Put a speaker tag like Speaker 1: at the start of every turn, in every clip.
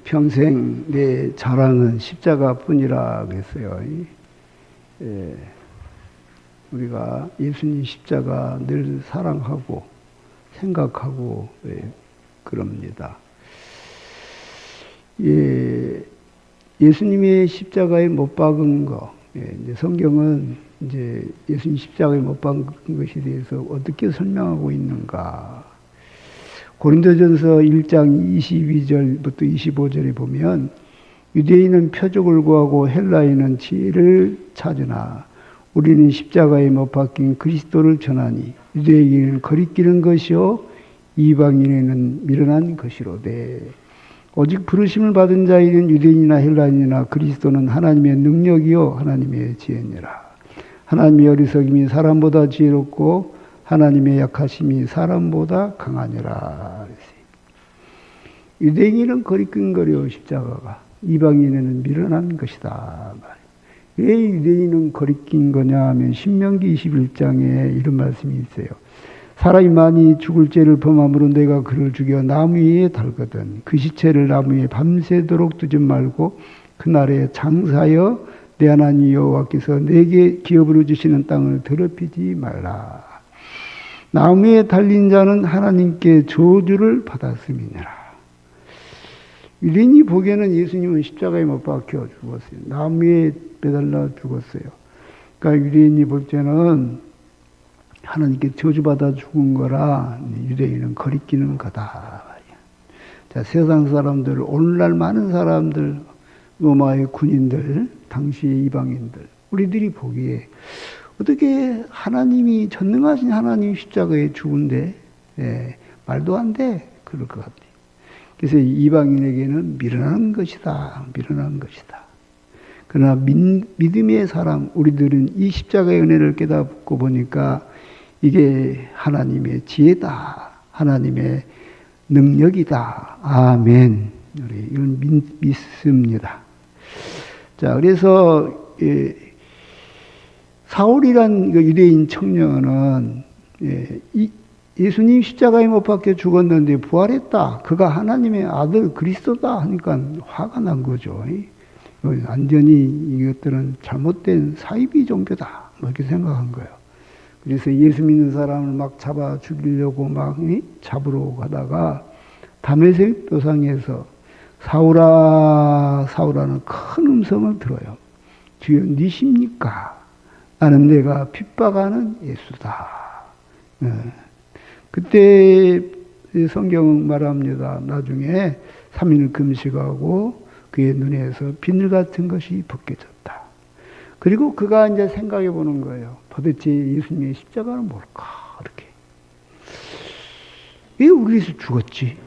Speaker 1: 평생 내 자랑은 십자가뿐이라 그랬어요. 우리가 예수님 십자가 늘 사랑하고 생각하고 그럽니다. 예수님의 십자가에 못 박은 거, 이제 성경은 이제 예수님 십자가에 못 박은 것에 대해서 어떻게 설명하고 있는가? 고린도전서 1장 22절부터 25절에 보면 유대인은 표적을 구하고 헬라인은 지혜를 찾으나 우리는 십자가에 못 박힌 그리스도를 전하니 유대인은 거리끼는 것이요 이방인에는 미련한 것이로되 오직 부르심을 받은 자에게는 유대인이나 헬라인이나 그리스도는 하나님의 능력이요 하나님의 지혜니라. 하나님의 어리석임이 사람보다 지혜롭고 하나님의 약하심이 사람보다 강하니라. 유대인은 거리끈거려 십자가가 이방인에는 미련한 것이다. 왜 유대인은 거리낀 거냐 하면 신명기 21장에 이런 말씀이 있어요. 사람이 많이 죽을 죄를 범함으로 내가 그를 죽여 나무 위에 달거든 그 시체를 나무 위에 밤새도록 두지 말고 그날에 장사여 내 하나님 여호와께서 내게 기업으로 주시는 땅을 더럽히지 말라. 나무에 달린 자는 하나님께 저주를 받았음이니라. 유대인이 보기에는 예수님은 십자가에 못 박혀 죽었어요. 나무에 매달려 죽었어요. 그러니까 유대인이 볼 때는 하나님께 저주받아 죽은 거라 유대인은 거리끼는 거다. 자, 세상 사람들, 오늘날 많은 사람들, 로마의 군인들, 당시의 이방인들, 우리들이 보기에 어떻게 하나님이 전능하신 하나님 십자가에 죽은데 말도 안 돼. 그럴 것 같아요. 그래서 이방인에게는 미련한 것이다. 미련한 것이다. 그러나 믿음의 사람, 우리들은 이 십자가의 은혜를 깨닫고 보니까 이게 하나님의 지혜다. 하나님의 능력이다. 아멘. 우리 이건 믿습니다. 자, 그래서 사울이란 유대인 청년은 예수님 십자가에 못 박혀 죽었는데 부활했다. 그가 하나님의 아들 그리스도다 하니까 화가 난 거죠. 완전히 이것들은 잘못된 사이비 종교다. 이렇게 생각한 거예요. 그래서 예수 믿는 사람을 막 잡아 죽이려고 막 잡으러 가다가 다메섹 도상에서 사울아 사울아는 큰 음성을 들어요. 주여 니십니까? 나는 내가 핍박하는 예수다. 그때 성경 말합니다. 나중에 3일 금식하고 그의 눈에서 비늘 같은 것이 벗겨졌다. 그리고 그가 이제 생각해 보는 거예요. 도대체 예수님의 십자가는 뭘까? 이렇게. 왜 우리 위해서 죽었지?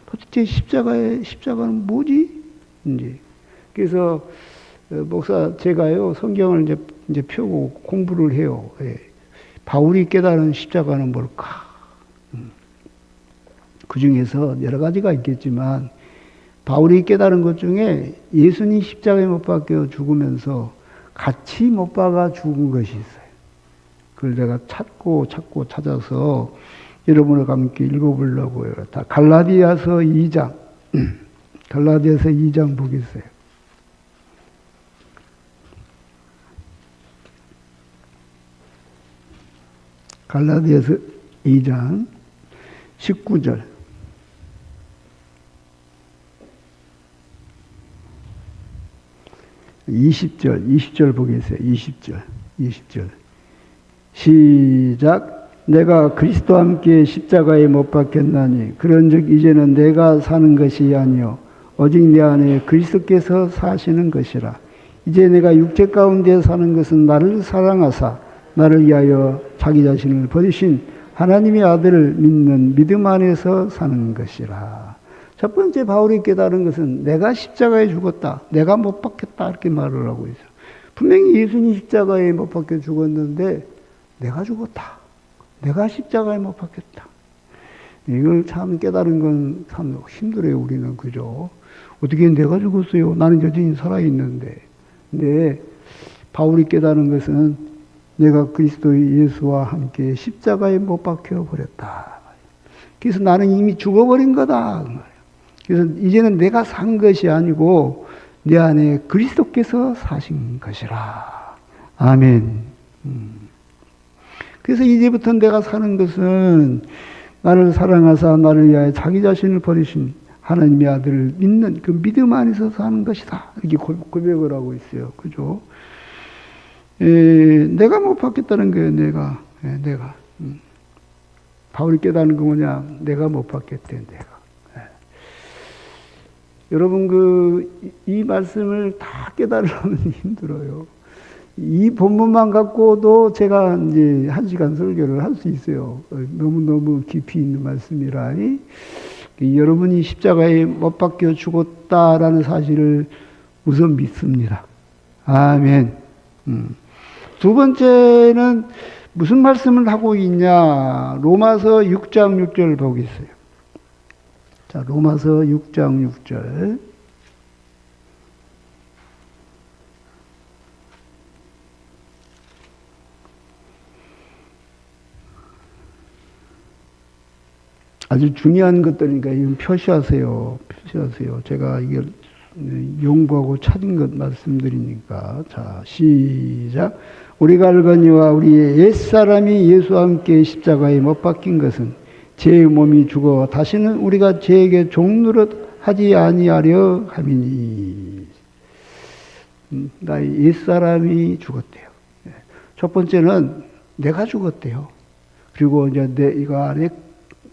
Speaker 1: 도대체 십자가는 뭐지? 이제. 그래서 목사 제가요 성경을 이제 펴고 공부를 해요. 바울이 깨달은 십자가는 뭘까? 그 중에서 여러 가지가 있겠지만 바울이 깨달은 것 중에 예수님 십자가에 못 박혀 죽으면서 같이 못 박아 죽은 것이 있어요. 그걸 내가 찾고 찾아서 여러분과 함께 읽어보려고요. 다 갈라디아서 2장 갈라디아서 2장 보겠어요. 갈라디아서 2장 19절 20절 보겠어요. 20절 시작. 내가 그리스도와 함께 십자가에 못 박혔나니 그런즉 이제는 내가 사는 것이 아니요 오직 내 안에 그리스도께서 사시는 것이라. 이제 내가 육체 가운데 사는 것은 나를 사랑하사 나를 위하여 자기 자신을 버리신 하나님의 아들을 믿는 믿음 안에서 사는 것이라. 첫 번째 바울이 깨달은 것은 내가 십자가에 죽었다. 내가 못 박혔다. 이렇게 말을 하고 있어요. 분명히 예수님 십자가에 못 박혀 죽었는데 내가 죽었다. 내가 십자가에 못 박혔다. 이걸 참 깨달은 건 참 힘들어요. 우리는. 그죠? 어떻게 내가 죽었어요? 나는 여전히 살아있는데. 근데 바울이 깨달은 것은 내가 그리스도 예수와 함께 십자가에 못 박혀 버렸다. 그래서 나는 이미 죽어버린 거다. 그래서 이제는 내가 산 것이 아니고 내 안에 그리스도께서 사신 것이라. 아멘. 그래서 이제부터 내가 사는 것은 나를 사랑하사 나를 위하여 자기 자신을 버리신 하나님의 아들을 믿는 그 믿음 안에서 사는 것이다. 이렇게 고백을 하고 있어요. 그죠? 내가 못 받겠다는 거예요. 내가. 바울이 깨닫는 거 뭐냐? 내가 못 받겠대. 내가. 여러분 이 말씀을 다 깨달으려면 힘들어요. 이 본문만 갖고도 제가 이제 1시간 설교를 할 수 있어요. 너무너무 깊이 있는 말씀이라. 여러분이 십자가에 못 박혀 죽었다라는 사실을 우선 믿습니다. 아멘. 두 번째는 무슨 말씀을 하고 있냐? 로마서 6장 6절 보겠어요. 자, 로마서 6장 6절. 아주 중요한 것들이니까 이건 표시하세요. 제가 이걸 연구하고 찾은 것 말씀드리니까. 자, 시작. 우리가 알거니와 우리의 옛사람이 예수와 함께 십자가에 못 박힌 것은 제 몸이 죽어 다시는 우리가 죄에게 종노릇 하지 아니하려 함이니. 나의 옛사람이 죽었대요. 첫 번째는 내가 죽었대요. 그리고 이제 이거 안에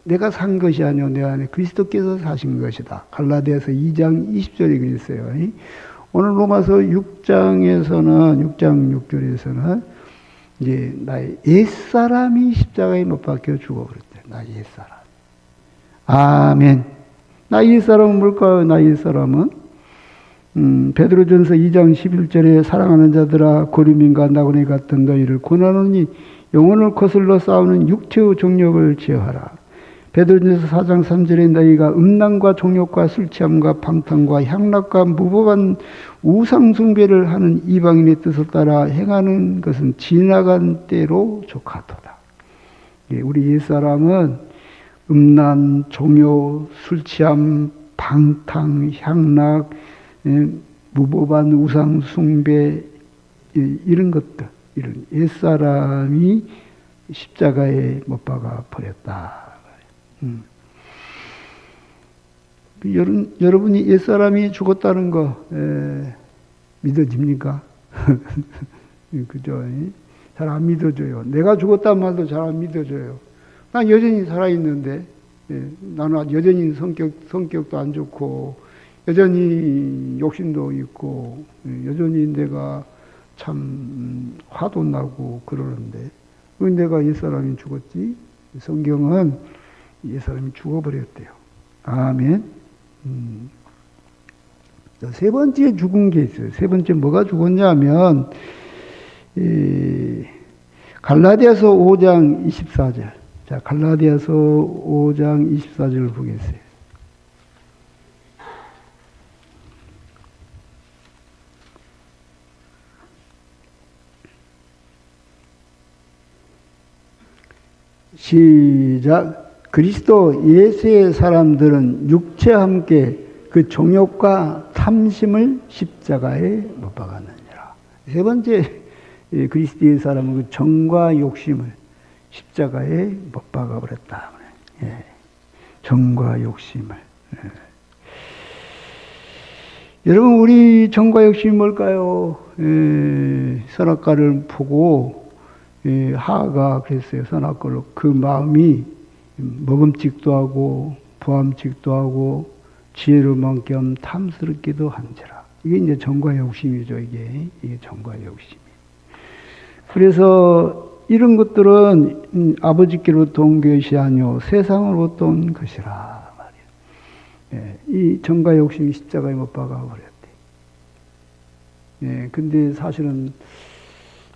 Speaker 1: 내가 산 것이 아니요 내 안에 그리스도께서 사신 것이다. 갈라디아서 2장 20절에 그랬어요. 오늘 로마서 6장 6절에서는 이제 나의 옛사람이 십자가에 못 박혀 죽어버렸대. 나의 옛사람. 아멘. 나의 옛사람은 뭘까요? 나의 옛사람은 베드로전서 2장 11절에 사랑하는 자들아 고림인과 나그네 같은 너희를 고난하니 영혼을 거슬러 싸우는 육체의 정욕을 제어하라. 베드로전서 4장 3절에 너희가 음란과 종욕과 술 취함과 방탕과 향락과 무법한 우상 숭배를 하는 이방인의 뜻을 따라 행하는 것은 지나간 때로 족하도다. 우리 옛사람은 음란, 종욕, 술 취함, 방탕, 향락, 무법한 우상 숭배 이런 것들, 이런 옛사람이 십자가에 못 박아 버렸다. 여러분이 옛사람이 죽었다는 거 믿어집니까? 그죠? 잘 안 믿어져요. 내가 죽었다는 말도 잘 안 믿어져요. 난 여전히 살아있는데 나는 여전히 성격도 안 좋고 여전히 욕심도 있고 여전히 내가 참 화도 나고 그러는데 왜 내가 옛사람이 죽었지? 성경은 옛사람이 죽어버렸대요. 아멘. 세 번째 죽은 게 있어요. 세 번째 뭐가 죽었냐면 갈라디아서 5장 24절. 자, 갈라디아서 5장 24절을 보겠어요. 시작. 그리스도 예수의 사람들은 육체와 함께 그 정욕과 탐심을 십자가에 못 박았느니라. 세 번째 그리스도의 사람은 그 정과 욕심을 십자가에 못 박아버렸다. 정과 욕심을. 여러분 우리 정과 욕심이 뭘까요? 선악과를 보고 하하가 그랬어요. 선악과로 그 마음이 먹음직도 하고 보암직도 하고 지혜로운 겸 탐스럽기도 한지라. 이게 이제 정과 욕심이죠. 이게 정과 욕심이. 그래서 이런 것들은 아버지께로부터 온 것이 아니요 세상으로부터 온 것이라 말이에요. 이 정과 욕심이 십자가에 못 박아버렸대. 근데 사실은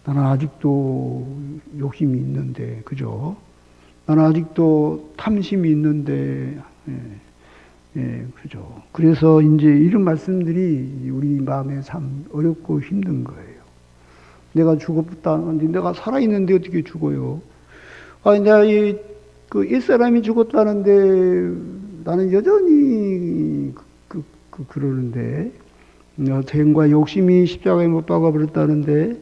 Speaker 1: 나는 아직도 욕심이 있는데, 그죠? 나는 아직도 탐심이 있는데, 그죠? 그래서 이제 이런 말씀들이 우리 마음에 참 어렵고 힘든 거예요. 내가 죽었다는데, 내가 살아있는데 어떻게 죽어요? 내가 그 옛사람이 죽었다는데, 나는 여전히 그러는데, 죄과 욕심이 십자가에 못 박아버렸다는데,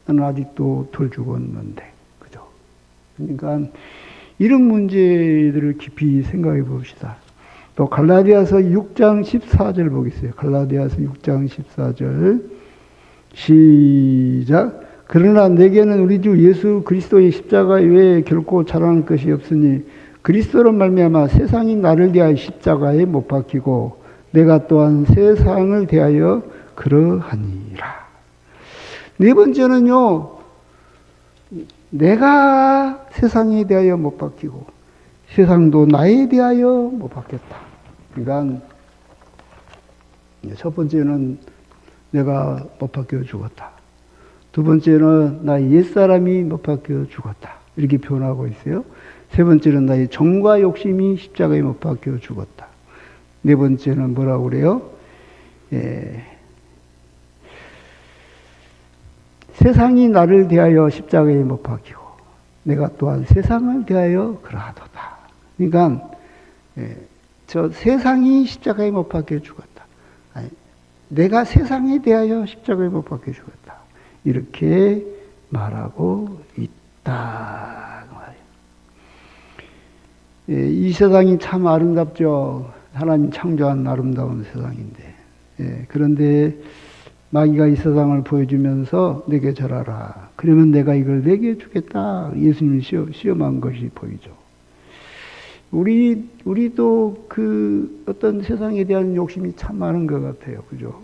Speaker 1: 나는 아직도 덜 죽었는데, 그죠? 그러니까, 이런 문제들을 깊이 생각해 봅시다. 또, 갈라디아서 6장 14절 보겠어요. 갈라디아서 6장 14절. 시작. 그러나 내게는 우리 주 예수 그리스도의 십자가 외에 결코 자랑할 것이 없으니 그리스도로 말미암아 세상이 나를 대하여 십자가에 못 박히고 내가 또한 세상을 대하여 그러하니라. 네 번째는요, 내가 세상에 대하여 못 박히고 세상도 나에 대하여 못 박혔다. 그러니까 첫 번째는 내가 못 박혀 죽었다. 두 번째는 나의 옛사람이 못 박혀 죽었다. 이렇게 표현하고 있어요. 세 번째는 나의 정과 욕심이 십자가에 못 박혀 죽었다. 네 번째는 뭐라고 그래요? 세상이 나를 대하여 십자가에 못 박히고 내가 또한 세상을 대하여 그러하도다. 그러니까 저 세상이 십자가에 못 박혀 죽었다. 아니, 내가 세상에 대하여 십자가에 못 박혀 죽었다. 이렇게 말하고 있다. 이 세상이 참 아름답죠. 하나님 창조한 아름다운 세상인데. 그런데 마귀가 이 세상을 보여주면서 내게 절하라. 그러면 내가 이걸 내게 주겠다. 예수님이 시험한 것이 보이죠. 우리도 그 어떤 세상에 대한 욕심이 참 많은 것 같아요. 그죠?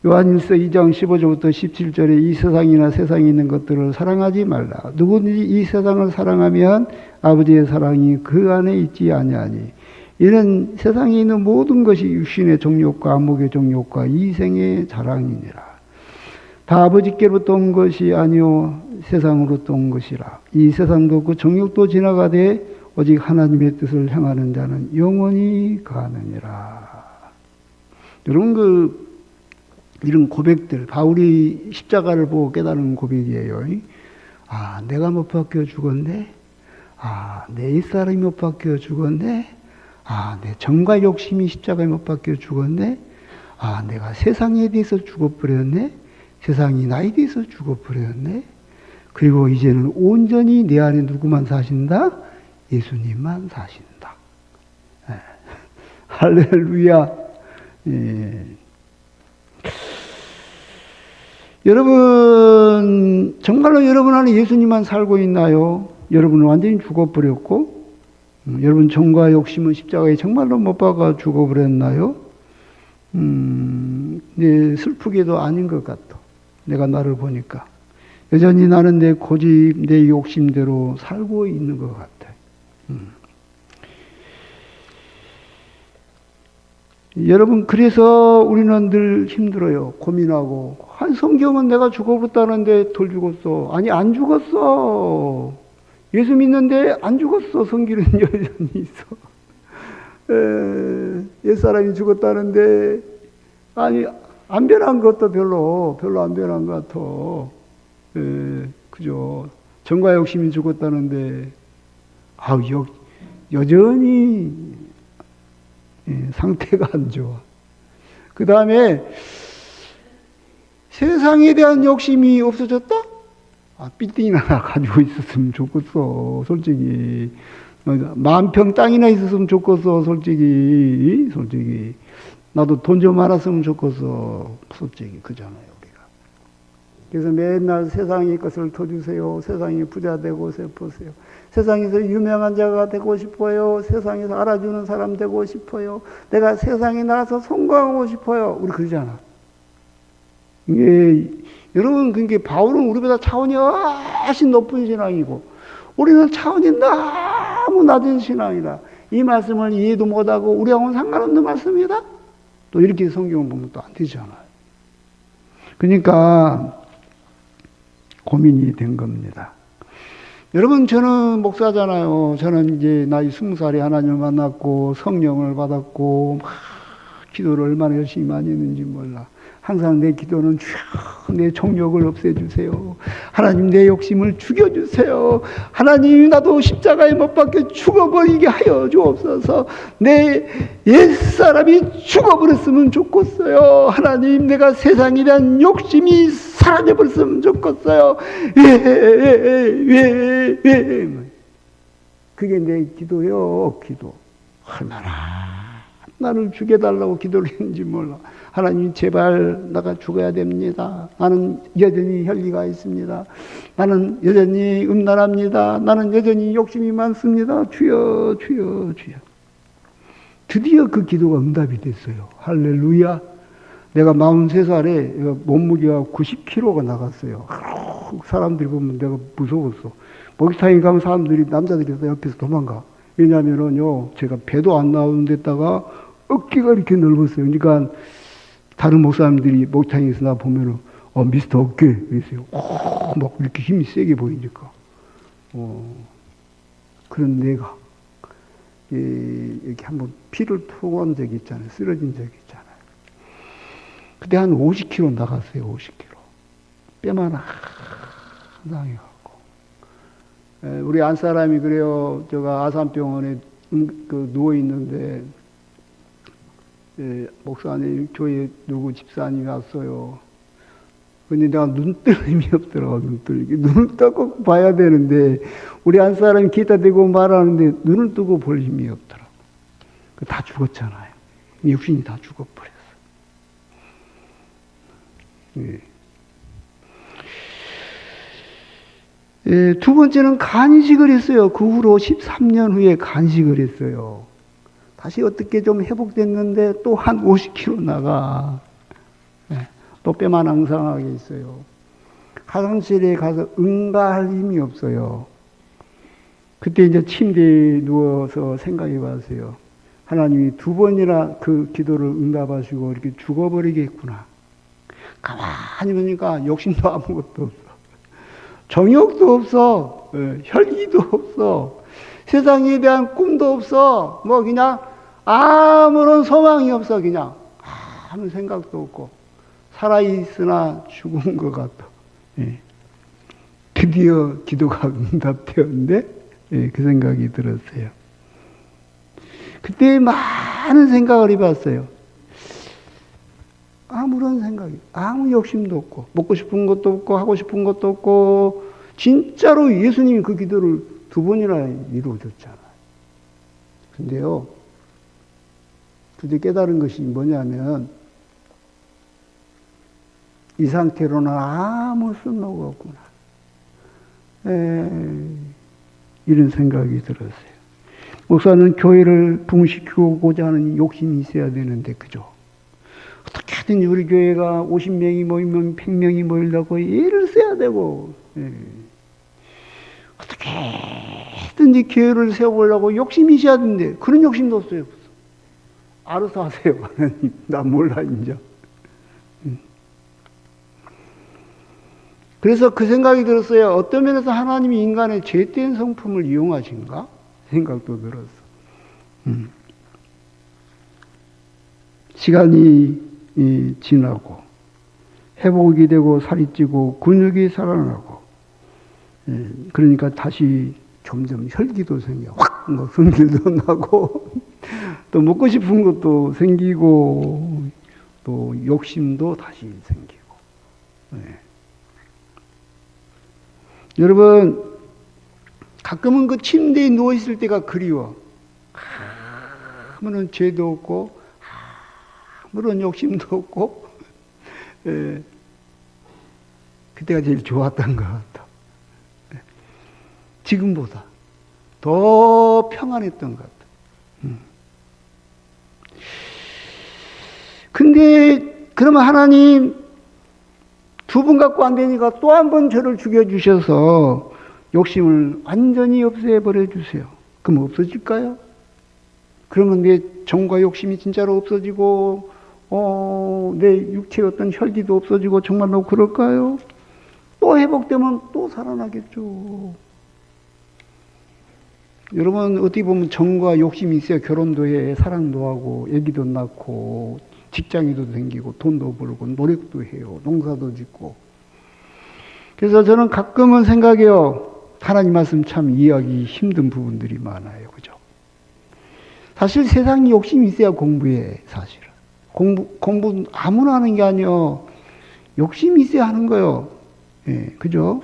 Speaker 1: 요한일서 2장 15절부터 17절에 이 세상이나 세상에 있는 것들을 사랑하지 말라. 누구든지 이 세상을 사랑하면 아버지의 사랑이 그 안에 있지 아니하니. 이는 세상에 있는 모든 것이 육신의 정욕과 안목의 정욕과 이생의 자랑이니라. 다 아버지께로부터 온 것이 아니요 세상으로부터 온 것이라. 이 세상도 그 정욕도 지나가되 오직 하나님의 뜻을 행하는 자는 영원히 가느니라. 여러분 이런 고백들, 바울이 십자가를 보고 깨달은 고백이에요. 아, 내가 못 박혀 죽었네? 아, 내 옛사람이 못 박혀 죽었네? 아, 내 정과 욕심이 십자가에 못 박혀 죽었네? 아, 내가 세상에 대해서 죽어버렸네? 세상이 나에 대해서 죽어버렸네? 그리고 이제는 온전히 내 안에 누구만 사신다? 예수님만 사신다. 할렐루야. 여러분, 정말로 여러분 안에 예수님만 살고 있나요? 여러분은 완전히 죽어버렸고, 여러분 정과 욕심은 십자가에 정말로 못 박아 죽어버렸나요? 슬프게도 아닌 것 같아. 내가 나를 보니까. 여전히 나는 내 고집, 내 욕심대로 살고 있는 것 같아. 여러분, 그래서 우리는 늘 힘들어요. 고민하고. 성경은 내가 죽어버렸다는데 덜 죽었어. 아니, 안 죽었어. 예수 믿는데 안 죽었어. 성경은 여전히 있어. 옛사람이 죽었다는데, 아니, 안 변한 것도 별로 안 변한 것 같아. 그죠. 정과 욕심이 죽었다는데, 여전히 상태가 안 좋아. 그 다음에 세상에 대한 욕심이 없어졌다? 빌딩이나 하나 가지고 있었으면 좋겠어. 솔직히. 10,000평 땅이나 있었으면 좋겠어. 솔직히. 나도 돈 좀 많았으면 좋겠어. 솔직히. 그잖아요. 우리가. 그래서 맨날 세상의 것을 더 주세요. 세상에 부자 되고 싶으세요. 세상에서 유명한 자가 되고 싶어요. 세상에서 알아주는 사람 되고 싶어요. 내가 세상에 나가서 성공하고 싶어요. 우리 그러잖아. 여러분, 그게 바울은 우리보다 차원이 훨씬 높은 신앙이고, 우리는 차원이 너무 낮은 신앙이다. 이 말씀을 이해도 못하고 우리하고는 상관없는 말씀이다? 또 이렇게 성경을 보면 또 안 되잖아요. 그러니까 고민이 된 겁니다. 여러분, 저는 목사잖아요. 저는 이제 나이 20살에 하나님을 만났고 성령을 받았고 막 기도를 얼마나 열심히 많이 했는지 몰라. 항상 내 기도는 주여 내 정욕을 없애주세요. 하나님 내 욕심을 죽여주세요. 하나님 나도 십자가에 못 박혀 죽어버리게 하여 주옵소서. 내 옛사람이 죽어버렸으면 좋겠어요. 하나님 내가 세상에 대한 욕심이 사라져버렸으면 좋겠어요. 왜 그게 내 기도요. 기도. 얼마나 나를 죽여달라고 기도를 했는지 몰라. 하나님 제발 나가 죽어야 됩니다. 나는 여전히 혈기가 있습니다. 나는 여전히 음란합니다. 나는 여전히 욕심이 많습니다. 주여 주여 주여. 드디어 그 기도가 응답이 됐어요. 할렐루야. 내가 43살에 몸무게가 90kg가 나갔어요. 사람들이 보면 내가 무서웠어. 목욕탕에 가면 사람들이, 남자들이 옆에서 도망가. 왜냐면은요, 제가 배도 안 나오는 데다가 어깨가 이렇게 넓었어요. 그러니까 다른 목사님들이 목욕탕에서 나 보면은, 미스터 어깨, 이랬어요. 막 이렇게 힘이 세게 보이니까. 그런 내가, 이렇게 한번 피를 토한 적이 있잖아요. 쓰러진 적이 있잖아요. 그때 한 50kg 나갔어요, 50kg. 뼈만 상해갖고. 우리 안사람이 그래요. 제가 아산병원에 누워있는데, 목사님, 교회 누구 집사님이 왔어요. 근데 내가 눈 뜰 힘이 없더라고, 눈 뜰. 눈을 뜨고 봐야 되는데, 우리 안사람이 기타 대고 말하는데, 눈을 뜨고 볼 힘이 없더라고. 다 죽었잖아요. 육신이 다 죽어버렸어. 두 번째는 간식을 했어요. 그 후로 13년 후에 간식을 했어요. 다시 어떻게 좀 회복됐는데 또 한 50kg 나가. 또 뼈만 앙상하게 있어요. 화장실에 가서 응가할 힘이 없어요. 그때 이제 침대에 누워서 생각해 봤어요. 하나님이 두 번이나 그 기도를 응답하시고 이렇게 죽어버리겠구나. 가만히 보니까 욕심도 아무것도 없어. 정욕도 없어. 혈기도 없어. 세상에 대한 꿈도 없어. 뭐 그냥 아무런 소망이 없어. 그냥 아무 생각도 없고 살아있으나 죽은 것 같아. 드디어 기도가 응답되었는데 그 생각이 들었어요. 그때 많은 생각을 해봤어요. 아무런 생각이, 아무 욕심도 없고, 먹고 싶은 것도 없고, 하고 싶은 것도 없고, 진짜로 예수님이 그 기도를 두 번이나 이루어줬잖아요. 근데요, 그때 깨달은 것이 뭐냐면, 이 상태로는 아무 쓸모가 없구나. 이런 생각이 들었어요. 목사는 교회를 붕시키고자 하는 욕심이 있어야 되는데, 그죠? 어떻게든 우리 교회가 50명이 모이면 100명이 모이려고 애를 써야 되고, 어떻게든지 교회를 세워보려고 욕심이 있어야 되는데, 그런 욕심도 없어요. 알아서 하세요. 하나님, 나 몰라, 이제. 그래서 그 생각이 들었어요. 어떤 면에서 하나님이 인간의 죄된 성품을 이용하신가? 생각도 들었어. 시간이 지나고 회복이 되고 살이 찌고 근육이 살아나고 그러니까 다시 점점 혈기도 생겨 확 뭐 성질도 나고 또 먹고 싶은 것도 생기고 또 욕심도 다시 생기고 여러분 가끔은 그 침대에 누워 있을 때가 그리워. 아무런 죄도 없고 아무런 욕심도 없고 그때가 제일 좋았던 것 같아. 지금보다 더 평안했던 것 같아. 근데 그러면 하나님 두 번 갖고 안 되니까 또 한 번 저를 죽여주셔서 욕심을 완전히 없애버려 주세요. 그럼 없어질까요? 그러면 내 정과 욕심이 진짜로 없어지고 내 육체의 어떤 혈기도 없어지고 정말로 그럴까요? 또 회복되면 또 살아나겠죠. 여러분 어떻게 보면 정과 욕심이 있어야 결혼도 해, 사랑도 하고, 애기도 낳고, 직장에도 다니고 돈도 벌고 노력도 해요. 농사도 짓고. 그래서 저는 가끔은 생각해요. 하나님 말씀 참 이해하기 힘든 부분들이 많아요. 그죠? 사실 세상에 욕심이 있어야 공부해, 사실은. 공부 아무나 하는 게 아니요. 욕심이 있어야 하는 거예요. 예, 그죠?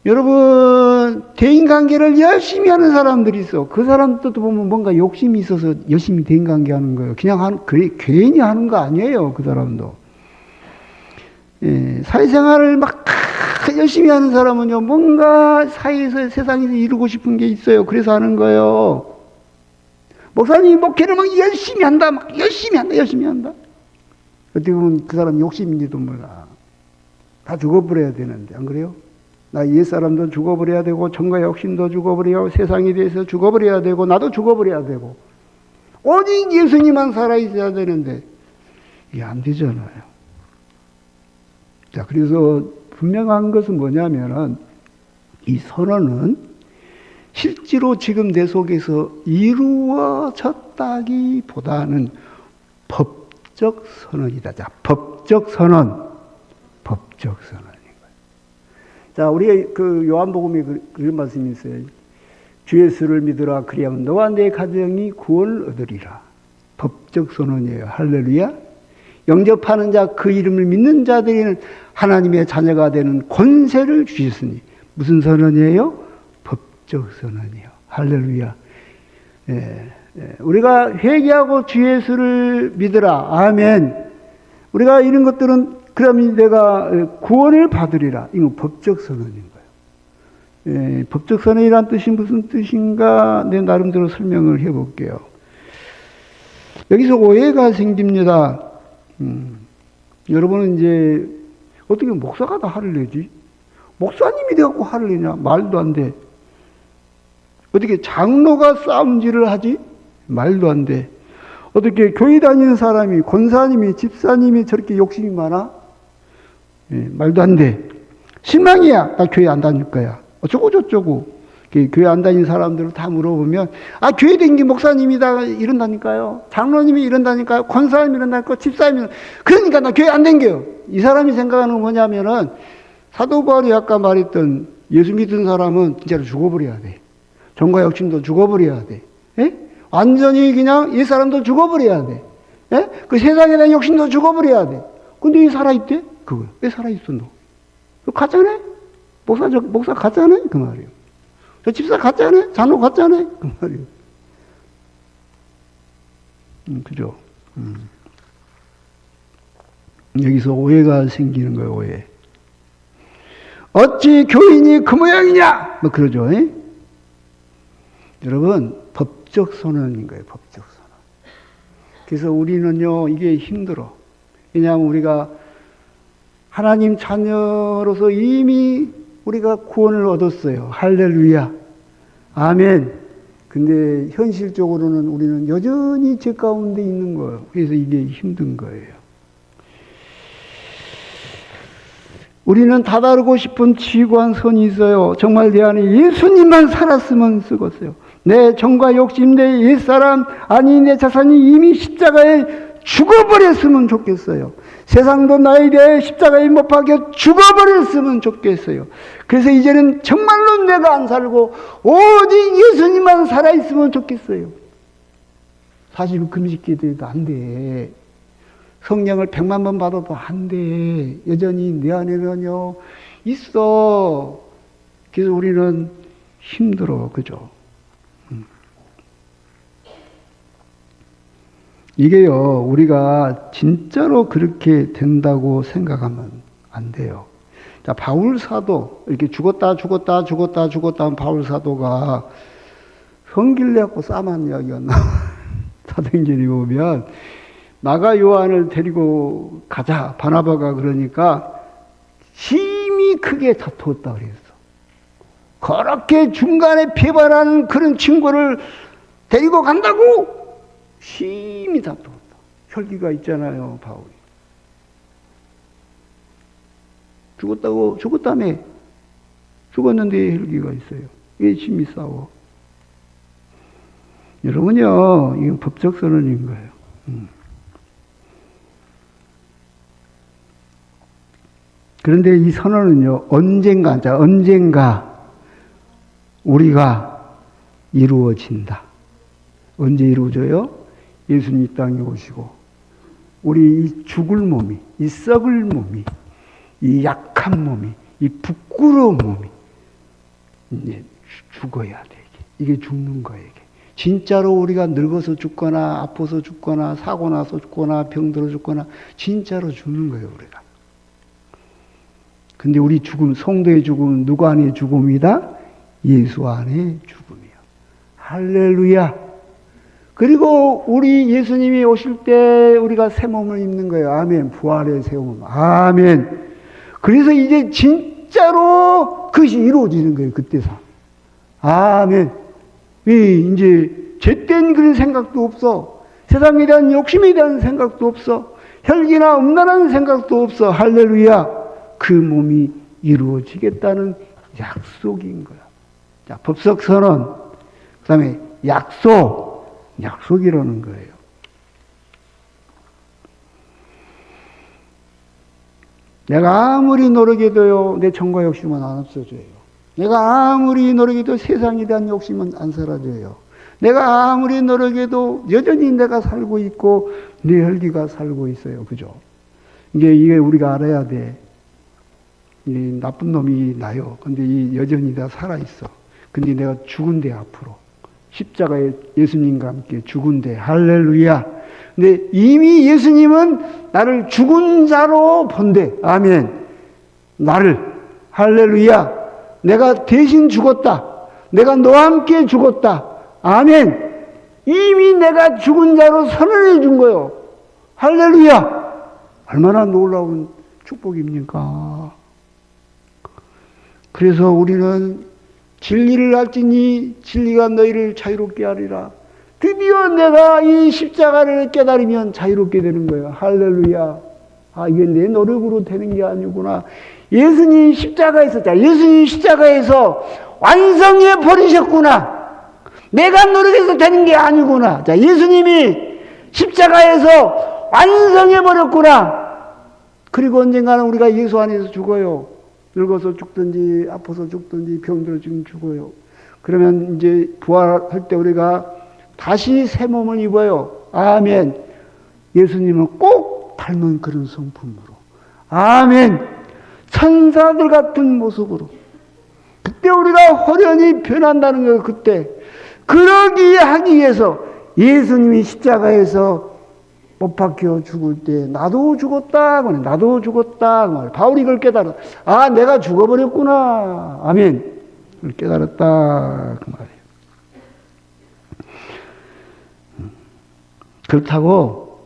Speaker 1: 여러분, 대인관계를 열심히 하는 사람들이 있어. 그 사람들도 보면 뭔가 욕심이 있어서 열심히 대인관계 하는 거예요. 그냥 괜히 하는 거 아니에요. 그 사람도. 예, 사회생활을 막 열심히 하는 사람은요, 뭔가 사회에서, 세상에서 이루고 싶은 게 있어요. 그래서 하는 거예요. 목사님, 목회를 막 열심히 한다. 막 열심히 한다. 어떻게 보면 그 사람 욕심인지도 몰라. 다 죽어버려야 되는데, 안 그래요? 나 옛사람도 죽어버려야 되고, 정과 욕심도 죽어버려야, 세상에 대해서 죽어버려야 되고, 나도 죽어버려야 되고, 오직 예수님만 살아있어야 되는데, 이게 안 되잖아요. 자, 그래서 분명한 것은 뭐냐면은, 이 선언은 실제로 지금 내 속에서 이루어졌다기보다는 법적 선언이다. 자, 법적 선언인 거예요. 자, 우리 그 요한복음에 그런 말씀이 있어요. 주 예수를 믿으라. 그리하면 너와 내 가정이 구원을 얻으리라. 법적 선언이에요. 할렐루야. 영접하는 자, 그 이름을 믿는 자들에게는 하나님의 자녀가 되는 권세를 주셨으니. 무슨 선언이에요? 법적 선언이에요. 할렐루야. 예, 예. 우리가 회개하고 주 예수를 믿으라. 아멘. 우리가 이런 것들은 그러면 내가 구원을 받으리라. 이건 법적 선언인 거예요. 예, 법적 선언이란 뜻이 무슨 뜻인가 내 나름대로 설명을 해볼게요. 여기서 오해가 생깁니다. 여러분은 이제 어떻게 목사가 다 화를 내지? 목사님이 돼갖고 화를 내냐? 말도 안 돼. 어떻게 장로가 싸움질을 하지? 말도 안 돼. 어떻게 교회 다니는 사람이, 권사님이, 집사님이 저렇게 욕심이 많아? 예, 말도 안 돼. 실망이야. 나 교회 안 다닐 거야. 어쩌고 저쩌고. 교회 안 다니는 사람들을 다 물어보면, 아, 교회 댕기 목사님이다 이런다니까요. 장로님이 이런다니까요. 권사님이 이런다니까요. 집사님이 그러니까 나 교회 안 댕겨요. 이 사람이 생각하는 건 뭐냐면은 사도 바울이 아까 말했던 예수 믿은 사람은 진짜로 죽어버려야 돼. 정과 욕심도 죽어버려야 돼. 예? 완전히 그냥 이 사람도 죽어버려야 돼. 예? 그 세상에 대한 욕심도 죽어버려야 돼. 근데 왜 살아있대? 그거. 왜 살아있어, 너? 너 가짜네? 목사 가짜네? 그 말이에요. 저 집사 가짜네? 장로 가짜네? 그 말이에요. 그죠? 여기서 오해가 생기는 거예요, 오해. 어찌 교인이 그 모양이냐? 뭐 그러죠. 에? 여러분, 법적 선언인 거예요, 법적 선언. 그래서 우리는요, 이게 힘들어. 왜냐하면 우리가 하나님 자녀로서 이미 우리가 구원을 얻었어요. 할렐루야. 아멘. 근데 현실적으로는 우리는 여전히 죄 가운데 있는 거예요. 그래서 이게 힘든 거예요. 우리는 다다르고 싶은 지고한 선이 있어요. 정말 내 안에 예수님만 살았으면 쓰겠어요. 내 정과 욕심, 내 옛사람, 아니 내 자산이 이미 십자가에 죽어버렸으면 좋겠어요. 세상도 나에 대해 십자가에 못 박혀 죽어버렸으면 좋겠어요. 그래서 이제는 정말로 내가 안 살고 오직 예수님만 살아있으면 좋겠어요. 40일 금식기도해도 안 돼. 성령을 100만 번 받아도 안 돼. 여전히 내 안에는요 있어. 그래서 우리는 힘들어. 그죠? 이게요, 우리가 진짜로 그렇게 된다고 생각하면 안 돼요. 자, 바울 사도, 이렇게 죽었다 하면 바울 사도가 성길 내갖고 싸만 이야기였나? 사도행전에 보면, 나가 요한을 데리고 가자. 바나바가 그러니까, 심히 크게 다투었다 그랬어. 그렇게 중간에 배반하는 그런 친구를 데리고 간다고? 심히 다투었다. 혈기가 있잖아요, 바울이. 죽었다며. 죽었는데 혈기가 있어요. 왜 심히 싸워? 여러분요, 이건 법적 선언인 거예요. 그런데 이 선언은요, 언젠가 우리가 이루어진다. 언제 이루어져요? 예수님 이 땅에 오시고, 우리 이 죽을 몸이, 이 썩을 몸이, 이 약한 몸이, 이 부끄러운 몸이, 이제 죽어야 돼. 이게 죽는 거예요. 이게. 진짜로 우리가 늙어서 죽거나, 아파서 죽거나, 사고 나서 죽거나, 병들어 죽거나, 진짜로 죽는 거예요, 우리가. 근데 우리 죽음, 성도의 죽음은 누구 안의 죽음이다? 예수 안의 죽음이요. 할렐루야. 그리고 우리 예수님이 오실 때 우리가 새 몸을 입는 거예요. 아멘. 부활의 새 몸. 아멘. 그래서 이제 진짜로 그것이 이루어지는 거예요. 그때서. 아멘. 이제 죄된 그런 생각도 없어. 세상에 대한 욕심에 대한 생각도 없어. 혈기나 음란한 생각도 없어. 할렐루야. 그 몸이 이루어지겠다는 약속인 거야. 자, 법석 선언, 그 다음에 약속이라는 거예요. 내가 아무리 노력해도요, 내 정과 욕심은 안 없어져요. 내가 아무리 노력해도 세상에 대한 욕심은 안 사라져요. 내가 아무리 노력해도 여전히 내가 살고 있고, 내 혈기가 살고 있어요. 그죠? 이게 우리가 알아야 돼. 이 나쁜 놈이 나요. 근데 여전히 다 살아있어. 근데 내가 죽은데 앞으로. 십자가에 예수님과 함께 죽은데. 할렐루야. 근데 이미 예수님은 나를 죽은 자로 본대. 아멘. 나를. 할렐루야. 내가 대신 죽었다. 내가 너와 함께 죽었다. 아멘. 이미 내가 죽은 자로 선언해 준 거요. 할렐루야. 얼마나 놀라운 축복입니까? 그래서 우리는 진리를 알지니 진리가 너희를 자유롭게 하리라. 드디어 내가 이 십자가를 깨달으면 자유롭게 되는 거예요. 할렐루야. 아, 이게 내 노력으로 되는 게 아니구나. 예수님 십자가에서, 예수님 십자가에서 완성해 버리셨구나. 내가 노력해서 되는 게 아니구나. 자, 예수님이 십자가에서 완성해 버렸구나. 그리고 언젠가는 우리가 예수 안에서 죽어요. 늙어서 죽든지 아파서 죽든지 병들어 죽어요. 그러면 이제 부활할 때 우리가 다시 새 몸을 입어요. 아멘. 예수님은 꼭 닮은 그런 성품으로. 아멘. 천사들 같은 모습으로. 그때 우리가 호련히 변한다는 거예요. 그때. 그러기 하기 위해서 예수님이 십자가에서 못 박혀 죽을 때 나도 죽었다. 나도 죽었다. 바울이 그걸 깨달아. 아, 내가 죽어버렸구나. 아멘. 그걸 깨달았다. 그 말이에요. 그렇다고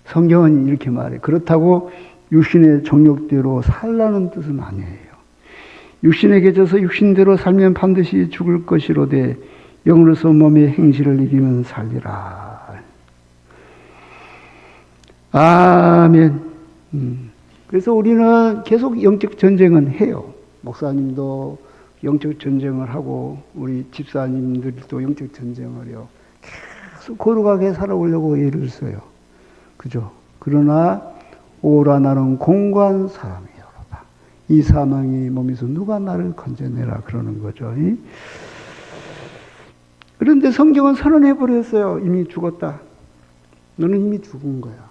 Speaker 1: 성경은 이렇게 말해. 그렇다고 육신의 정욕대로 살라는 뜻은 아니에요. 육신에 갇혀서 육신대로 살면 반드시 죽을 것이로되 영으로서 몸의 행실을 이기면 살리라. 아멘. 그래서 우리는 계속 영적 전쟁은 해요. 목사님도 영적 전쟁을 하고 우리 집사님들도 영적 전쟁을 해요. 계속 거룩하게 살아오려고 애를 써요. 그죠? 그러나 오라 나는 공고한 사람이로다. 이 사망의 몸에서 누가 나를 건져내라 그러는 거죠. 그런데 성경은 선언해버렸어요. 이미 죽었다. 너는 이미 죽은 거야.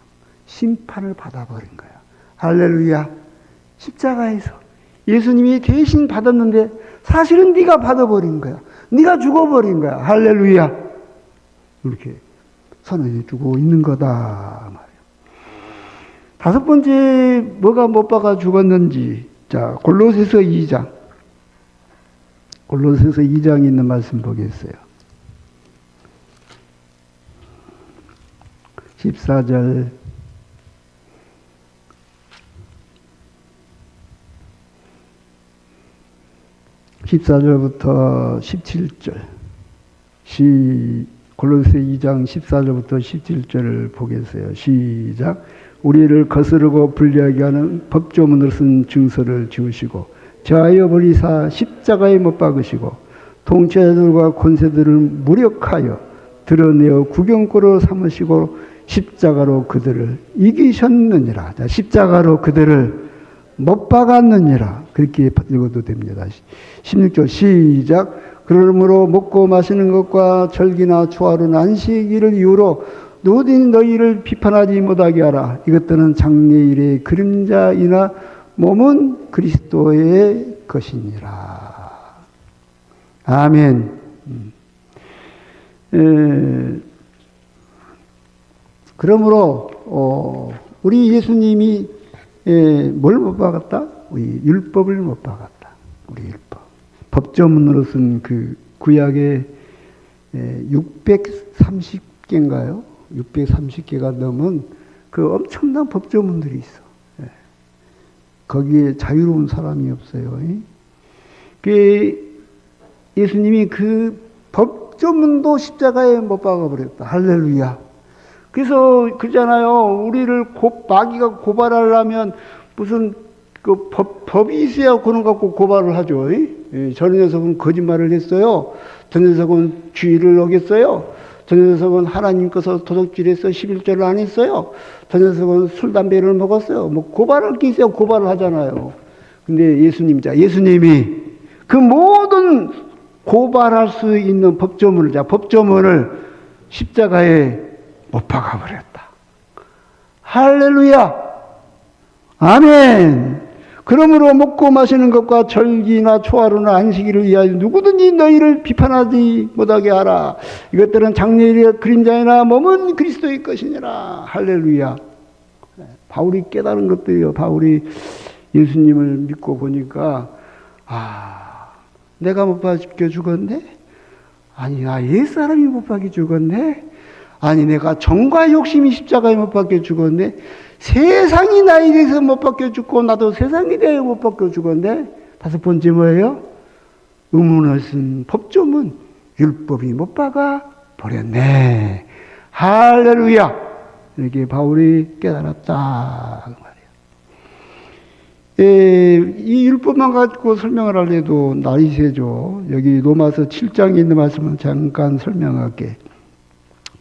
Speaker 1: 심판을 받아버린 거야. 할렐루야. 십자가에서 예수님이 대신 받았는데 사실은 네가 받아버린 거야. 네가 죽어버린 거야. 할렐루야. 이렇게 선언해주고 있는 거다 말이에요. 다섯 번째 뭐가 못 박아 죽었는지, 자, 골로새서 2장. 골로새서 2장에 있는 말씀 보겠어요. 14절. 14절부터 17절. 골로새 2장 14절부터 17절을 보겠어요. 시작. 우리를 거스르고 불리하게 하는 법조문으로 쓴 증서를 지우시고 저하여 버리사 십자가에 못 박으시고 통치자들과 권세들을 무력하여 드러내어 구경거로 삼으시고 십자가로 그들을 이기셨느니라. 자, 십자가로 그들을 못 박았느니라. 그렇게 읽어도 됩니다. 16절 시작. 그러므로 먹고 마시는 것과 절기나 초하루나 안식일을 이유로 누구든지 너희를 비판하지 못하게 하라. 이것들은 장래일의 그림자이나 몸은 그리스도의 것이니라. 아멘. 그러므로 우리 예수님이 뭘 못 박았다? 우리 율법을 못 박았다. 우리 율법. 법조문으로 쓴 그 구약의 630개인가요? 630개가 넘은 그 엄청난 법조문들이 있어. 거기에 자유로운 사람이 없어요. 예수님이 그 법조문도 십자가에 못 박아버렸다. 할렐루야. 그래서 그러잖아요. 우리를 마귀가 고발하려면 무슨 그 법이 있어야 그런 거 갖고 고발을 하죠. 저 녀석은 거짓말을 했어요. 저 녀석은 주의를 어겼어요. 저 녀석은 하나님 것을 도둑질해서 11절을 안 했어요. 저 녀석은 술, 담배를 먹었어요. 뭐 고발할 게 있어야 고발을 하잖아요. 근데 예수님이 그 모든 고발할 수 있는 법조문을 십자가에 못 박아버렸다. 할렐루야. 아멘. 그러므로 먹고 마시는 것과 절기나 초하루나 안식일을 위하여 누구든지 너희를 비판하지 못하게 하라. 이것들은 장래일의 그림자이나 몸은 그리스도의 것이니라. 할렐루야. 바울이 깨달은 것들이요. 바울이 예수님을 믿고 보니까 내가 못 박혀 죽었네? 아니 옛사람이 못 박혀 죽었네? 아니 내가 정과 욕심이 십자가에 못 박혀 죽었네? 세상이 나에 대해서 못 박혀 죽고 나도 세상에 대해 못 박혀 죽었네. 다섯 번째 뭐예요? 의문을 쓴 법조문 율법이 못 박아 버렸네. 할렐루야. 이렇게 바울이 깨달았다 그 말이에요. 이 율법만 가지고 설명을 하려도 날이 새죠. 여기 로마서 7장에 있는 말씀을 잠깐 설명할게.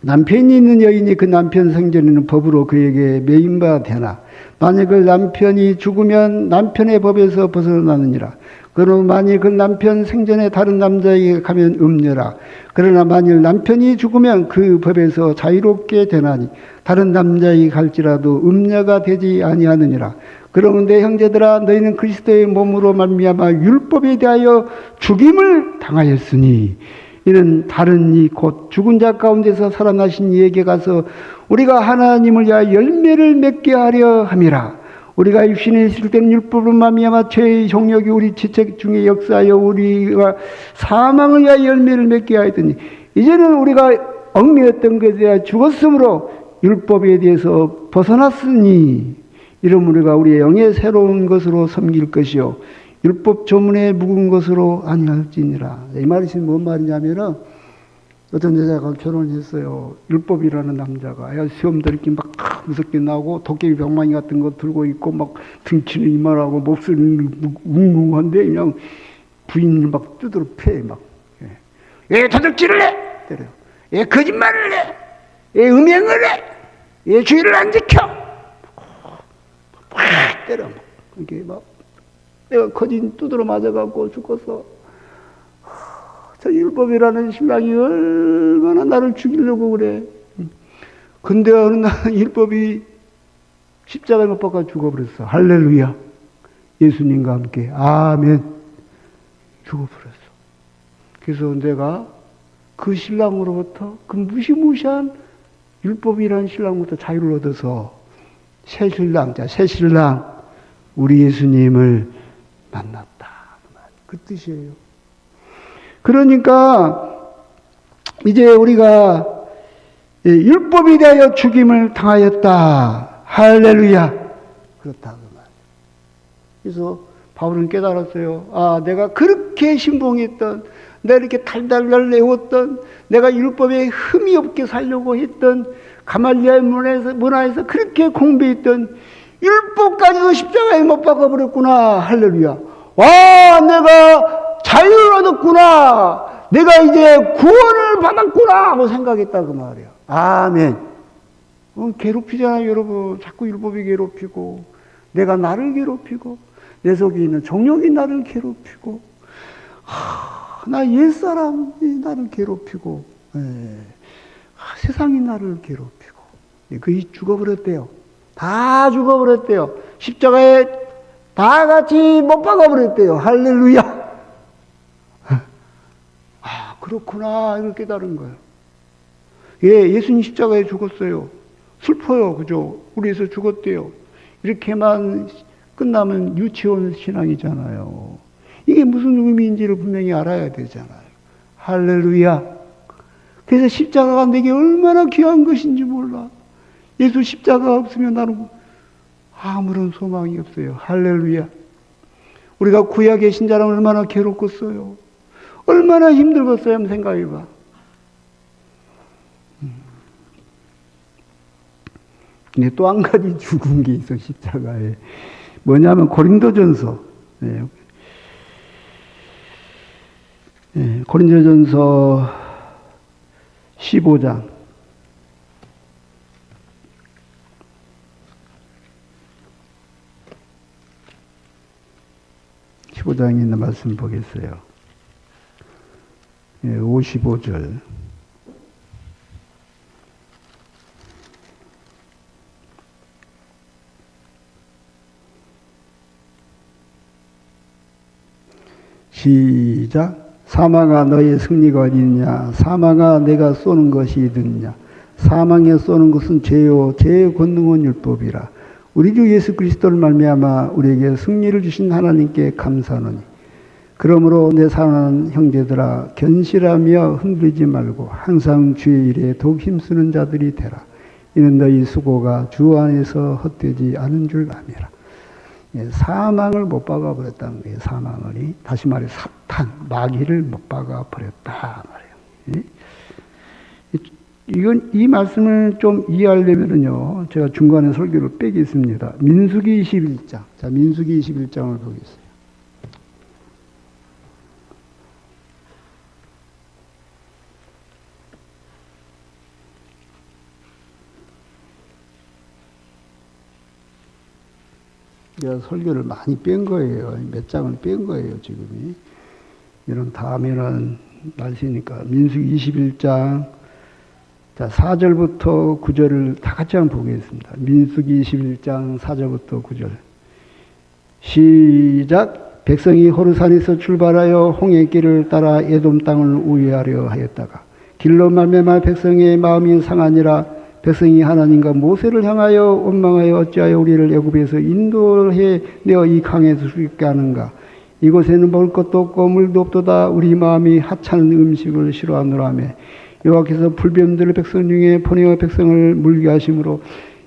Speaker 1: 남편이 있는 여인이 그 남편 생전에는 법으로 그에게 매인바 되나 만일 그 남편이 죽으면 남편의 법에서 벗어나느니라. 그러나 만일 그 남편 생전에 다른 남자에게 가면 음녀라. 그러나 만일 남편이 죽으면 그 법에서 자유롭게 되나니 다른 남자에게 갈지라도 음녀가 되지 아니하느니라. 그러므로 형제들아 너희는 그리스도의 몸으로 말미암아 율법에 대하여 죽임을 당하였으니 이는 다른 이 곧 죽은 자 가운데서 살아나신 이에게 가서 우리가 하나님을 위하여 열매를 맺게 하려 함이라. 우리가 육신에 있을 때는 율법으로 말미암아 죄의 종력이 우리 지체 중에 역사하여 우리가 사망을 위하여 열매를 맺게 하였더니 이제는 우리가 얽매였던 것에 대하여 죽었으므로 율법에 대해서 벗어났으니 이러므로 우리가 우리의 영의 새로운 것으로 섬길 것이요 율법 조문에 묵은 것으로 아니할지니라. 이 말이 뭔 말이냐면은 어떤 여자가 결혼했어요. 율법이라는 남자가 시험들 이렇게 막 무섭게 나오고 도깨비 병망이 같은 거 들고 있고 막 등치는 이만하고 목소리는 웅웅한데 그냥 부인을 막 두드러 패 막. 예, 도둑질을 해 때려요. 예, 거짓말을 해. 예, 음행을 해. 예, 주의를 안 지켜. 막 때려 막 이렇게 막. 내가 거진 두드러 맞아갖고 죽었어. 저 율법이라는 신랑이 얼마나 나를 죽이려고 그래. 근데 어느 날 율법이 십자가에 못 박아 죽어버렸어. 할렐루야. 예수님과 함께. 아멘. 죽어버렸어. 그래서 내가 그 신랑으로부터 그 무시무시한 율법이라는 신랑부터 자유를 얻어서 새 신랑 우리 예수님을 만났다. 그 뜻이에요. 그러니까 이제 우리가 율법에 대하여 죽임을 당하였다. 할렐루야. 그렇다 그 말. 그래서 바울은 깨달았어요. 내가 그렇게 신봉했던, 내가 이렇게 달달달 내웠던, 내가 율법에 흠이 없게 살려고 했던, 가말리엘 문화에서 그렇게 공부했던 율법 가지고 십자가에 못 박아버렸구나. 할렐루야. 와, 내가 자유를 얻었구나. 내가 이제 구원을 받았구나 하고 생각했다 그 말이야. 아멘. 괴롭히잖아요, 여러분. 자꾸 율법이 괴롭히고 내가 나를 괴롭히고 내 속에 있는 정욕이 나를 괴롭히고, 나 옛사람이 나를 괴롭히고, 세상이 나를 괴롭히고, 그게 죽어버렸대요. 다 죽어버렸대요. 십자가에 다 같이 못 박아버렸대요. 할렐루야! 그렇구나. 이걸 깨달은 거예요. 예, 예수님 십자가에 죽었어요. 슬퍼요. 그죠? 우리에서 죽었대요. 이렇게만 끝나면 유치원 신앙이잖아요. 이게 무슨 의미인지를 분명히 알아야 되잖아요. 할렐루야. 그래서 십자가가 내게 얼마나 귀한 것인지 몰라. 예수 십자가가 없으면 나는 아무런 소망이 없어요. 할렐루야. 우리가 구약의 신자라면 얼마나 괴롭겠어요. 얼마나 힘들겠어요. 한번 생각해봐. 근데 또 한 가지 죽은 게 있어, 십자가에. 뭐냐면 고린도전서. 고린도전서 15장. 15장에 있는 말씀 보겠어요. 55절. 시작. 사망아 너의 승리가 어디냐? 사망아 내가 쏘는 것이 있느냐? 사망에 쏘는 것은 죄요 죄의 권능은 율법이라. 우리 주 예수 그리스도를 말미암아 우리에게 승리를 주신 하나님께 감사하노니 그러므로 내 사랑하는 형제들아 견실하며 흔들리지 말고 항상 주의 일에 더욱 힘쓰는 자들이 되라. 이는 너희 수고가 주 안에서 헛되지 않은 줄 아니라. 사망을 못 박아버렸다는 거예요. 사망을. 다시 말해 사탄, 마귀를 못 박아버렸다 말이에요. 이 말씀을 좀 이해하려면요, 제가 중간에 설교를 빼겠습니다. 민수기 21장. 자, 민수기 21장을 보겠습니다. 제가 설교를 많이 뺀 거예요. 몇 장을 뺀 거예요, 지금이. 이런 다음에는 날씨니까. 민수기 21장. 자, 4절부터 9절을 다 같이 한번 보겠습니다. 민수기 21장 4절부터 9절. 시작. 백성이 호르산에서 출발하여 홍해 길을 따라 에돔 땅을 우회하려 하였다가 길로 말미암아 백성의 마음이 상하니라. 백성이 하나님과 모세를 향하여 원망하여 어찌하여 우리를 애굽에서 인도해 내어 이 강에서 죽게 하는가. 이곳에는 먹을 것도 없고 물도 없도다. 우리 마음이 하찮은 음식을 싫어하노라며 여호와께서 불뱀들을 백성 중에 보내어 백성을 물게 하심으로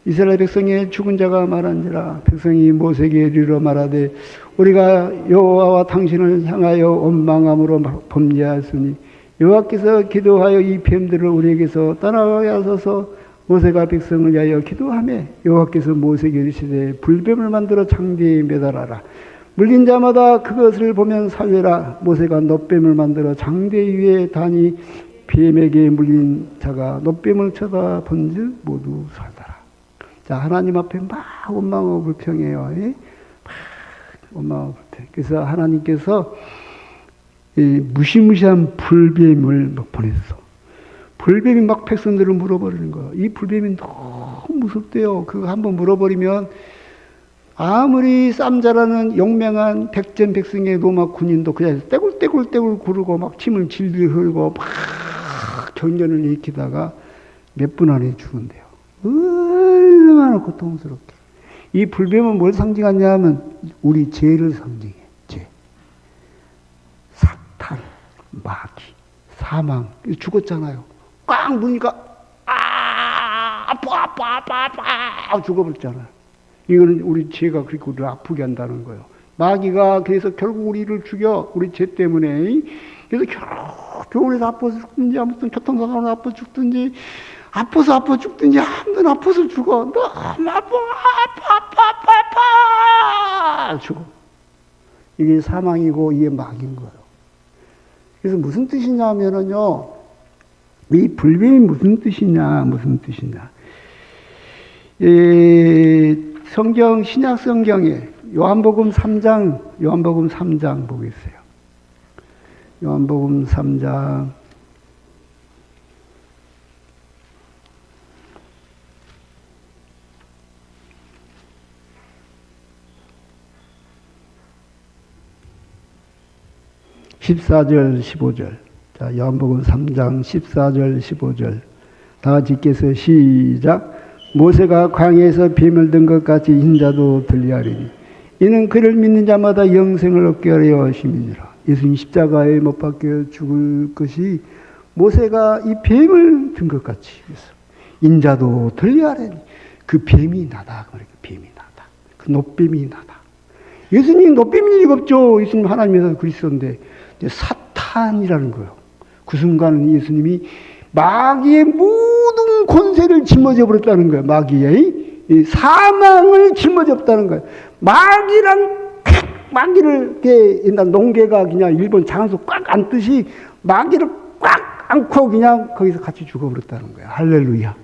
Speaker 1: 이스라엘 백성의 죽은 자가 말한지라. 백성이 모세에게 이르러 말하되 우리가 여호와와 당신을 향하여 원망함으로 범죄하였으니 여호와께서 기도하여 이 뱀들을 우리에게서 떠나가게 하소서. 모세가 백성을 위하여 기도하며 여호와께서 모세에게 이르시되 불뱀을 만들어 장대에 매달아라. 물린 자마다 그것을 보면 살려라. 모세가 놋뱀을 만들어 장대 위에 다니 뱀에게 물린 자가 놋뱀을 쳐다본즉 모두 살더라. 자, 하나님 앞에 막 원망하고 불평해요. 막 원망하고 불평. 그래서 하나님께서 이 무시무시한 불뱀을 막 보냈어. 불뱀이 막 백성들을 물어버리는 거예요. 이 불뱀이 너무 무섭대요. 그거 한번 물어버리면 아무리 쌈자라는 용맹한 백전 백성의 로마 군인도 그냥 떼굴떼굴 구르고 막 침을 질질 흘고 막 경련을 일으키다가 몇 분 안에 죽은대요. 얼마나 고통스럽게. 이 불뱀은 뭘 상징하냐면 우리 죄를 상징해. 죄. 사탄, 마귀, 사망. 죽었잖아요. 꽉 무니까 아파 죽어버렸잖아요. 이거는 우리 죄가 그렇게 우리를 아프게 한다는 거예요. 마귀가 그래서 결국 우리를 죽여. 우리 죄 때문에. 그래서 결국 병원에서 아파서 죽든지 아무튼 교통사고로 아파서 죽든지 아파 죽든지 아무튼 아파서 죽어. 너무 아파 죽어. 이게 사망이고 이게 마귀인 거예요. 그래서 무슨 뜻이냐면은요, 이 불뱀이 무슨 뜻이냐. 성경, 신약 성경에 요한복음 3장 보겠어요. 요한복음 3장 14절 15절. 자, 요한복음 3장 14절 15절. 다 같이 읽겠어요. 시작. 모세가 광야에서 뱀을 든 것 같이 인자도 들리하리니 이는 그를 믿는 자마다 영생을 얻게 하려 하심이니라. 예수님 십자가에 못 박혀 죽을 것이 모세가 이 뱀을 든 것 같이 그래서 인자도 들리하리니 그 뱀이 나다. 뱀이 나다. 그 노뱀이 나다. 예수님 노뱀이 일 없죠. 예수님 하나님에서 그리스도인데 사탄이라는 거예요. 그 순간 예수님이 마귀의 모든 권세를 짊어져 버렸다는 거예요. 마귀의 사망을 짊어져 버렸다는 거예요. 마귀를 이렇게 옛날 농개가 그냥 일본 장수 꽉 안듯이 마귀를 꽉 안고 그냥 거기서 같이 죽어버렸다는 거예요. 할렐루야.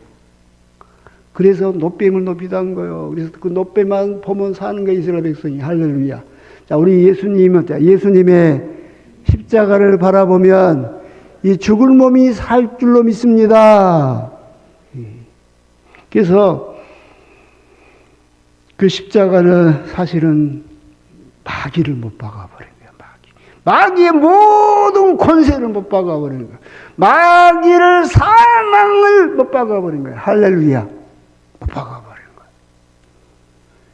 Speaker 1: 그래서 노뱀을 높이던 거예요. 그래서 그 노뱀만 보면 사는 거예요. 이스라엘 백성이. 할렐루야. 자, 우리 예수님의 십자가를 바라보면 이 죽을 몸이 살 줄로 믿습니다. 그래서 그 십자가는 사실은 마귀를 못 박아버린 거예요. 마귀의 모든 권세를 못 박아버린 거예요. 마귀를 사망을 못 박아버린 거예요. 할렐루야. 못 박아버린 거예요.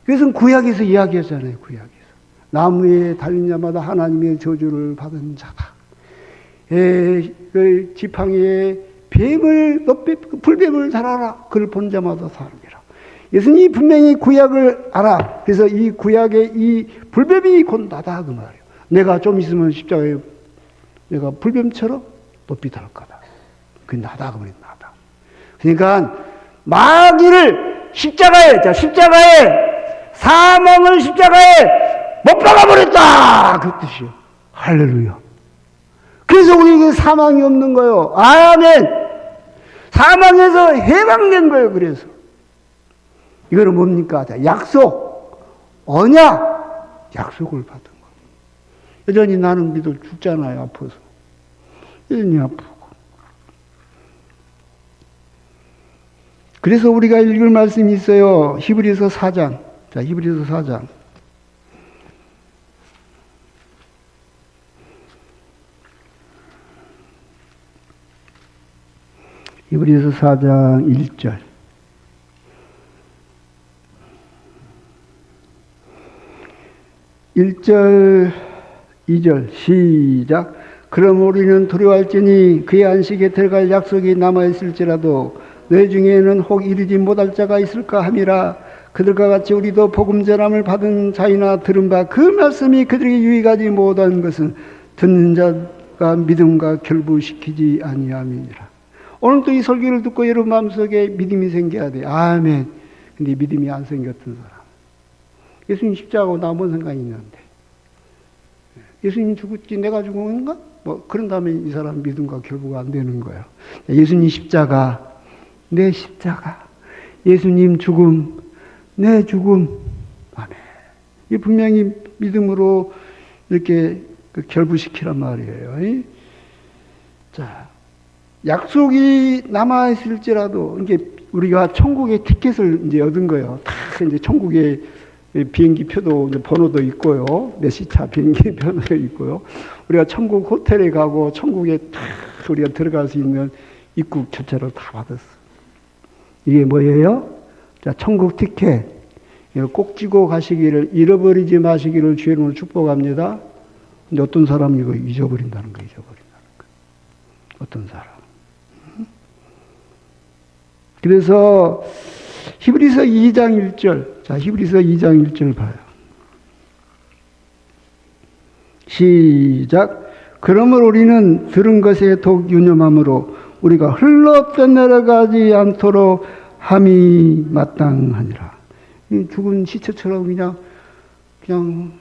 Speaker 1: 그래서 구약에서 이야기하잖아요. 구약에서. 나무에 달린 자마다 하나님의 저주를 받은 자다. 그 지팡이에 불뱀을 달아라. 그를 본 자마다 사람이라. 예수님이 분명히 구약을 알아. 그래서 이 구약의 이 불뱀이 곧 나다. 그 말이에요. 내가 좀 있으면 십자가에 내가 불뱀처럼 높이 달 거다. 그게 나다. 그 말이에요. 나다. 그러니까 마귀를 십자가에 사망을 십자가에 못 박아버렸다! 그 뜻이요. 할렐루야. 그래서 우리에게 사망이 없는 거예요. 아멘! 사망에서 해방된 거예요, 그래서. 이거는 뭡니까? 약속, 언약, 약속을 받은 거예요. 여전히 나는 믿어 죽잖아요, 아파서. 여전히 아프고. 그래서 우리가 읽을 말씀이 있어요. 히브리서 4장. 자, 히브리서 4장. 히브리서 4장 1절. 1절, 2절 시작. 그럼 우리는 두려워할지니 그의 안식에 들어갈 약속이 남아있을지라도 너희 중에는 혹 이르지 못할 자가 있을까 함이라. 그들과 같이 우리도 복음 전함을 받은 자이나 들은 바 그 말씀이 그들에게 유익하지 못한 것은 듣는 자가 믿음과 결부시키지 아니함이니라. 오늘도 이 설교를 듣고 여러분 마음속에 믿음이 생겨야 돼요. 아멘. 근데 믿음이 안 생겼던 사람. 예수님 십자가하고 나 뭔 상관이 있는데. 예수님 죽었지 내가 죽은 건가? 뭐 그런 다음에 이 사람 믿음과 결부가 안 되는 거예요. 예수님 십자가, 내 십자가. 예수님 죽음, 내 죽음. 아멘. 이 분명히 믿음으로 이렇게 결부시키란 말이에요. 자. 약속이 남아있을지라도, 이게 우리가 천국의 티켓을 이제 얻은 거예요. 다 이제 천국의 비행기 표도, 이제 번호도 있고요. 몇 시차 비행기 표도 있고요. 우리가 천국 호텔에 가고, 천국에 다 우리가 들어갈 수 있는 입국 처처를 다 받았어. 이게 뭐예요? 자, 천국 티켓. 이거 꼭 쥐고 가시기를, 잃어버리지 마시기를 주의 이름으로 축복합니다. 근데 어떤 사람이 이거 잊어버린다는 거예요. 어떤 사람. 그래서 히브리서 2장 1절. 자, 히브리서 2장 1절 봐요. 시작. 그러므로 우리는 들은 것에 더욱 유념함으로 우리가 흘러 떠내려가지 않도록 함이 마땅하니라. 죽은 시체처럼 그냥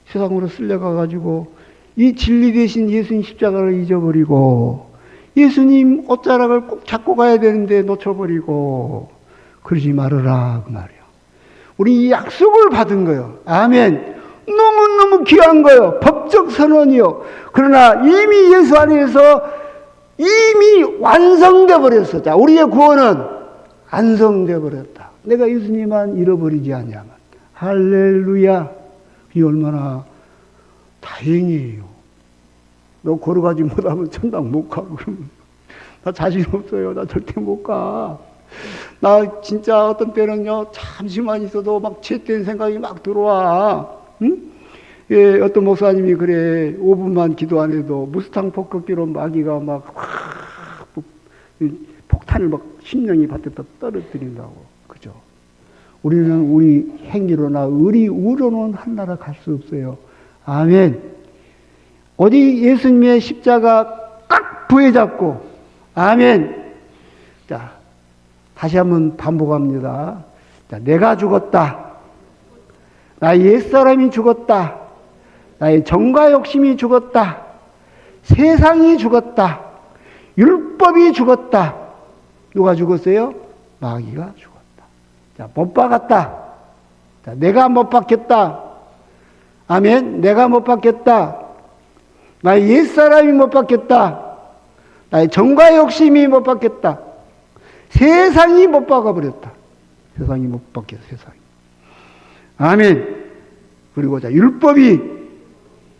Speaker 1: 세상으로 쓸려가가지고 이 진리 대신 예수님 십자가를 잊어버리고 예수님 옷자락을 꼭 잡고 가야 되는데 놓쳐버리고 그러지 말아라 그 말이에요. 우리 이 약속을 받은 거예요. 아멘. 너무너무 귀한 거예요. 법적 선언이요. 그러나 이미 예수 안에서 이미 완성돼 버렸어. 자, 우리의 구원은 완성돼 버렸다. 내가 예수님만 잃어버리지 않냐면. 할렐루야. 이 얼마나 다행이에요. 너 걸어가지 못하면 천당 못 가. 그러면 나 자신 없어요. 나 절대 못 가. 나 진짜 어떤 때는요, 잠시만 있어도 막 죄된 생각이 막 들어와. 응? 예, 어떤 목사님이 그래, 5분만 기도 안 해도 무스탕 폭격기로 마귀가 막 폭탄을 막 심령이 밭에다 떨어뜨린다고. 그죠? 우리는 우리 행위로나 의로는 한나라 갈 수 없어요. 아멘. 어디 예수님의 십자가 깍 부여잡고, 아멘. 자, 다시 한번 반복합니다. 자, 내가 죽었다. 나의 옛사람이 죽었다. 나의 정과 욕심이 죽었다. 세상이 죽었다. 율법이 죽었다. 누가 죽었어요? 마귀가 죽었다. 자, 못 박았다. 자, 내가 못 박혔다. 아멘. 내가 못 박혔다. 나의 옛사람이 못 박혔다. 나의 정과 욕심이 못 박혔다. 세상이 못 박아버렸다. 세상이 못 박혀, 세상이. 아멘. 그리고 자, 율법이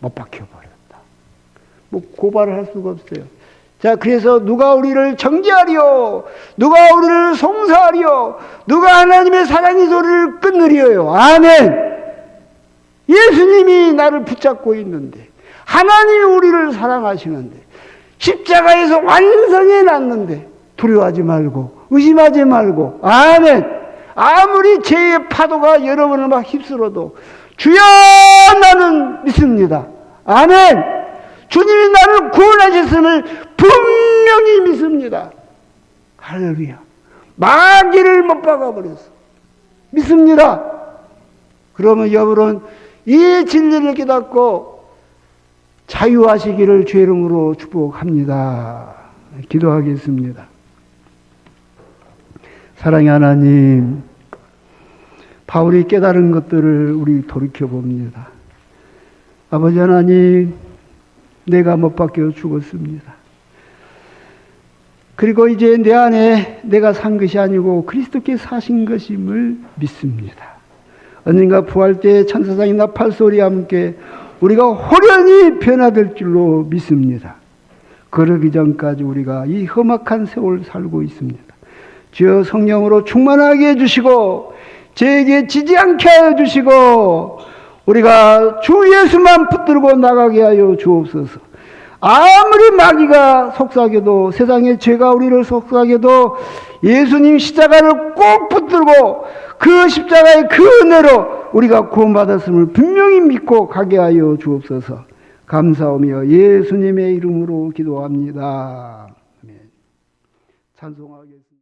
Speaker 1: 못 박혀버렸다. 뭐 고발을 할 수가 없어요. 자, 그래서 누가 우리를 정죄하리요? 누가 우리를 송사하리요? 누가 하나님의 사랑의 소리를 끊으리요? 아멘. 예수님이 나를 붙잡고 있는데, 하나님이 우리를 사랑하시는데, 십자가에서 완성해 놨는데, 두려워하지 말고, 의심하지 말고, 아멘. 아무리 죄의 파도가 여러분을 막 휩쓸어도, 주여 나는 믿습니다. 아멘. 주님이 나를 구원하셨음을 분명히 믿습니다. 할렐루야. 마귀를 못 박아버렸어. 믿습니다. 그러면 여러분 이 진리를 깨닫고 자유하시기를 주의 이름으로 축복합니다. 기도하겠습니다. 사랑의 하나님, 바울이 깨달은 것들을 우리 돌이켜봅니다. 아버지 하나님, 내가 못 박혀 죽었습니다. 그리고 이제 내 안에 내가 산 것이 아니고 그리스도께서 사신 것임을 믿습니다. 언젠가 부활 때 천사장이 나팔 소리와 함께 우리가 호련히 변화될 줄로 믿습니다. 그러기 전까지 우리가 이 험악한 세월 살고 있습니다. 주여 성령으로 충만하게 해주시고 저에게 지지 않게 하여 주시고 우리가 주 예수만 붙들고 나가게 하여 주옵소서. 아무리 마귀가 속삭여도, 세상의 죄가 우리를 속삭여도 예수님 십자가를 꼭 붙들고 그 십자가의 그 은혜로 우리가 구원받았음을 분명히 믿고 가게 하여 주옵소서. 감사하며 예수님의 이름으로 기도합니다. 아멘. 찬송하겠습니다.